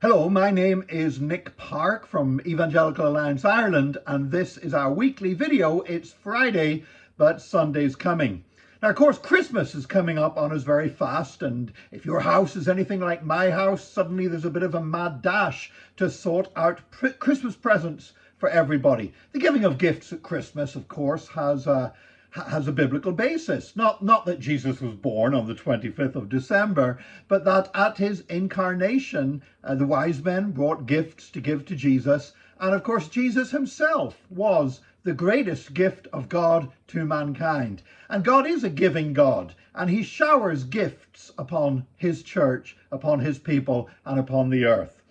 Hello, my name is Nick Park from Evangelical Alliance Ireland, and this is our weekly video. It's Friday, but Sunday's coming. Now, of course, Christmas is coming up on us very fast, and if your house is anything like my house, suddenly there's a bit of a mad dash to sort out Christmas presents for everybody. The giving of gifts at Christmas, of course, has a biblical basis. Not that Jesus was born on the 25th of December, but that at his incarnation, the wise men brought gifts to give to Jesus. And of course, Jesus himself was the greatest gift of God to mankind. And God is a giving God, and he showers gifts upon his church, upon his people, and upon the earth.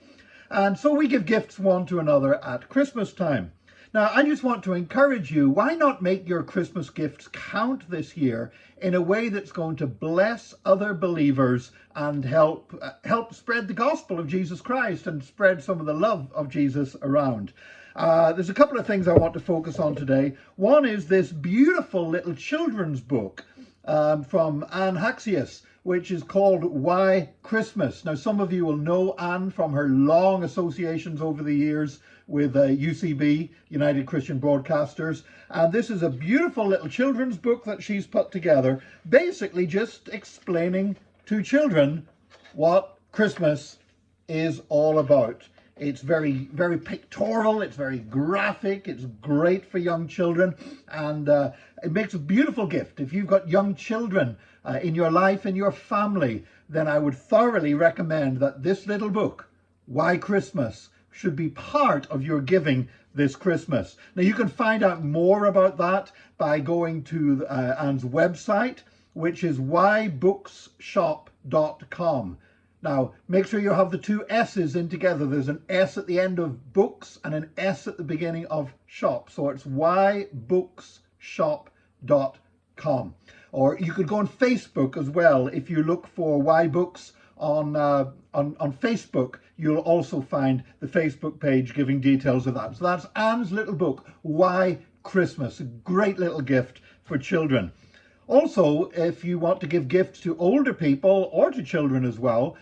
And so we give gifts one to another at Christmas time. Now, I just want to encourage you, why not make your Christmas gifts count this year in a way that's going to bless other believers and help spread the gospel of Jesus Christ and spread some of the love of Jesus around. There's a couple of things I want to focus on today. One is this beautiful little children's book from Anne Haxius, which is called Why Christmas. Now, some of you will know Anne from her long associations over the years with UCB, United Christian Broadcasters. And this is a beautiful little children's book that she's put together, basically just explaining to children what Christmas is all about. It's very, very pictorial, it's very graphic, it's great for young children, and it makes a beautiful gift. If you've got young children in your life, in your family, then I would thoroughly recommend that this little book, Why Christmas, should be part of your giving this Christmas. Now, you can find out more about that by going to Anne's website, which is whybooksshop.com. Now, make sure you have the two S's in together. There's an S at the end of books and an S at the beginning of shop. So it's whybooksshop.com. Or you could go on Facebook as well. If you look for Why Books on Facebook, you'll also find the Facebook page giving details of that. So that's Anne's little book, Why Christmas, a great little gift for children. Also, if you want to give gifts to older people or to children as well,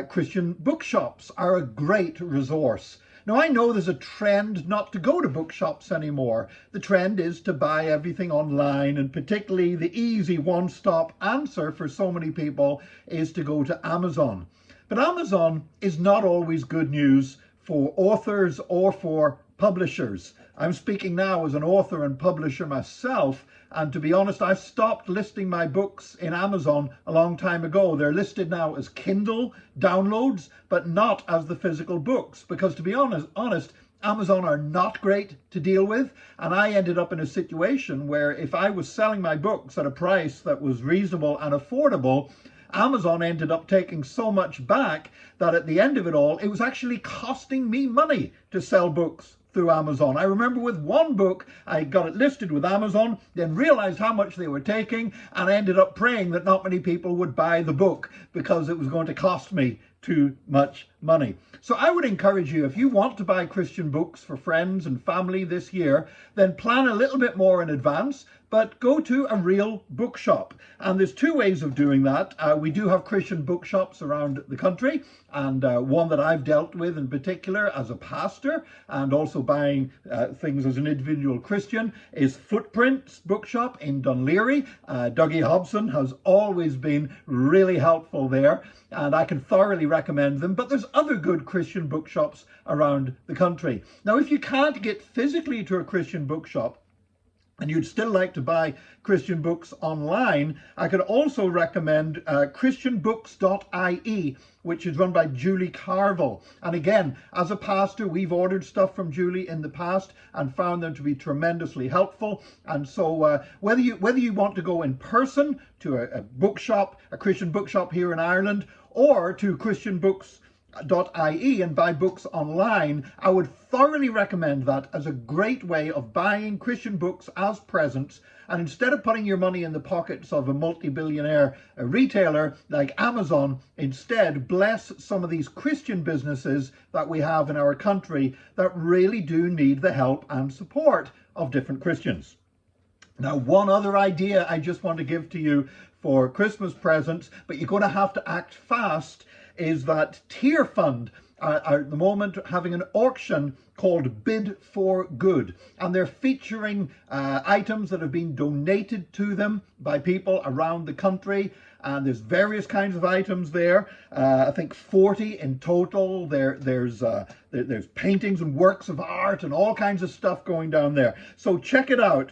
Christian bookshops are a great resource. Now, I know there's a trend not to go to bookshops anymore. The trend is to buy everything online, and particularly the easy one-stop answer for so many people is to go to Amazon. But Amazon is not always good news for authors or for publishers. I'm speaking now as an author and publisher myself, and to be honest, I stopped listing my books in Amazon a long time ago. They're listed now as Kindle downloads, but not as the physical books, because to be honest, Amazon are not great to deal with, and I ended up in a situation where if I was selling my books at a price that was reasonable and affordable, Amazon ended up taking so much back that at the end of it all, it was actually costing me money to sell books through Amazon. I remember with one book, I got it listed with Amazon, then realized how much they were taking, and I ended up praying that not many people would buy the book because it was going to cost me too much money. So I would encourage you, if you want to buy Christian books for friends and family this year, then plan a little bit more in advance, but go to a real bookshop. And there's two ways of doing that. We do have Christian bookshops around the country, and one that I've dealt with in particular as a pastor and also buying things as an individual Christian is Footprints Bookshop in Dunleary. Dougie Hobson has always been really helpful there, and I can thoroughly recommend them. But there's other good Christian bookshops around the country. Now, if you can't get physically to a Christian bookshop, and you'd still like to buy Christian books online, I could also recommend christianbooks.ie, which is run by Julie Carville. And again, as a pastor, we've ordered stuff from Julie in the past and found them to be tremendously helpful. And so whether you want to go in person to a bookshop, a Christian bookshop here in Ireland, or to christianbooks.ie and buy books online, I would thoroughly recommend that as a great way of buying Christian books as presents. And instead of putting your money in the pockets of a multi-billionaire retailer like Amazon, instead bless some of these Christian businesses that we have in our country that really do need the help and support of different Christians. Now, one other idea I just want to give to you for Christmas presents, but you're going to have to act fast, is that Tier Fund are at the moment having an auction called Bid for Good, and they're featuring items that have been donated to them by people around the country. And there's various kinds of items there. I think 40 in total. There's paintings and works of art and all kinds of stuff going down there. So check it out.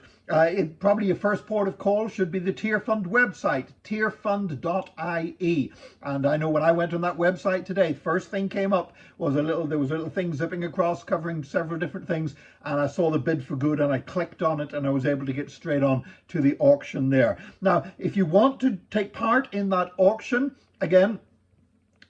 Probably your first port of call should be the Tear Fund website, tearfund.ie. And I know when I went on that website today, first thing came up was there was a little thing zipping across covering several different things, and I saw the Bid for Good and I clicked on it and I was able to get straight on to the auction there. Now, if you want to take part in that auction, again,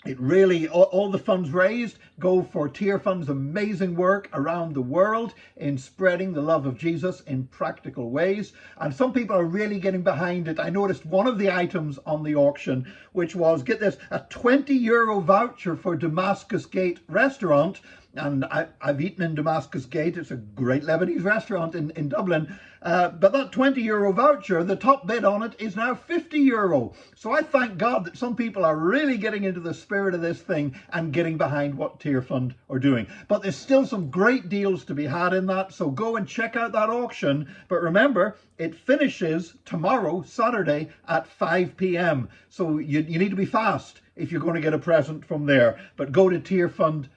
it really, all the funds raised go for Tear Fund's amazing work around the world in spreading the love of Jesus in practical ways. And some people are really getting behind it. I noticed one of the items on the auction, which was, get this, a €20 voucher for Damascus Gate restaurant. And I've eaten in Damascus Gate. It's a great Lebanese restaurant in Dublin. But that €20 voucher, the top bid on it is now €50. So I thank God that some people are really getting into the spirit of this thing and getting behind what Tear Fund are doing. But there's still some great deals to be had in that. So go and check out that auction. But remember, it finishes tomorrow, Saturday, at 5 p.m. So you need to be fast if you're going to get a present from there. But go to tearfund.ie.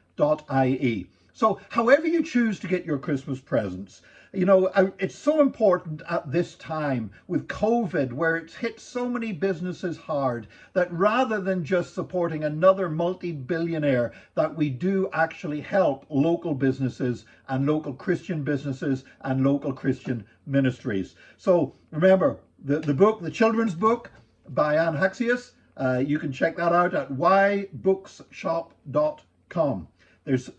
So however you choose to get your Christmas presents, you know, it's so important at this time with COVID, where it's hit so many businesses hard, that rather than just supporting another multi-billionaire, that we do actually help local businesses and local Christian businesses and local Christian ministries. So remember, the book, the children's book by Anne Haxius, you can check that out at ybookshop.com. There's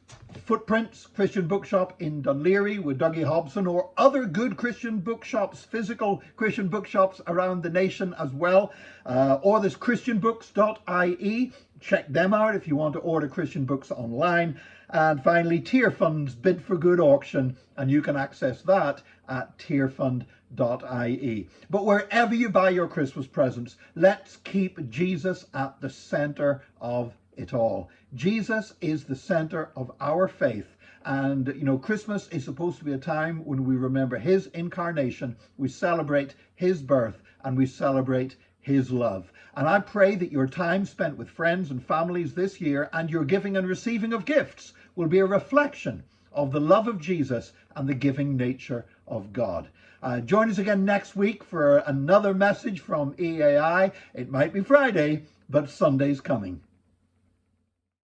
Footprints Christian Bookshop in Dunleary with Dougie Hobson, or other good Christian bookshops, physical Christian bookshops around the nation as well. Or there's christianbooks.ie. Check them out if you want to order Christian books online. And finally, Tear Fund's Bid for Good auction, and you can access that at tearfund.ie. But wherever you buy your Christmas presents, let's keep Jesus at the center of it all. Jesus is the center of our faith. And, you know, Christmas is supposed to be a time when we remember his incarnation, we celebrate his birth, and we celebrate his love. And I pray that your time spent with friends and families this year, and your giving and receiving of gifts, will be a reflection of the love of Jesus and the giving nature of God. Join us again next week for another message from EAI. It might be Friday, but Sunday's coming.